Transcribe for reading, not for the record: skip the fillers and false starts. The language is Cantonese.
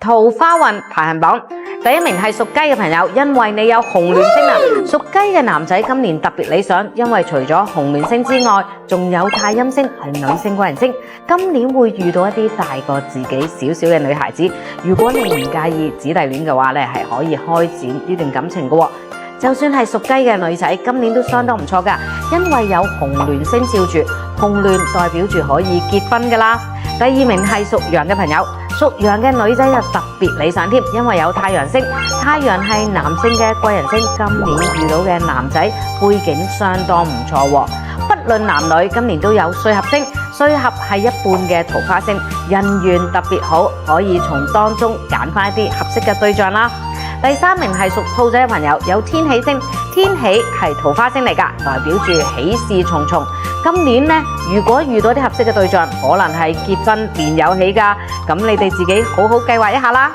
桃花運排行榜。第一名係屬雞嘅朋友，因為你有紅鸞星啊！屬雞嘅男仔今年特別理想，因為除咗紅鸞星之外，仲有太陰星係女性貴人星。今年會遇到一啲大過自己少少嘅女孩子，如果你唔介意姊弟戀嘅話咧，係可以開展呢段感情嘅喎。就算係屬雞嘅女仔，今年都相當唔錯㗎，因為有紅鸞星照住，紅鸞代表住可以結婚㗎啦。第二名係屬羊嘅朋友，屬羊嘅女仔就特別理想添，因為有太陽星，太陽係男性嘅貴人星，今年遇到嘅男仔背景相當唔錯喎。不論男女，今年都有歲合星，歲合係一半嘅桃花星，人緣特別好，可以從當中揀返一啲合適嘅對象啦。第三名係屬兔仔嘅朋友，有天喜星，天喜係桃花星嚟㗎，代表住喜事重重。今年呢，如果遇到啲合適嘅對象，可能係結婚年有喜㗎，咁你哋自己好好計劃一下啦。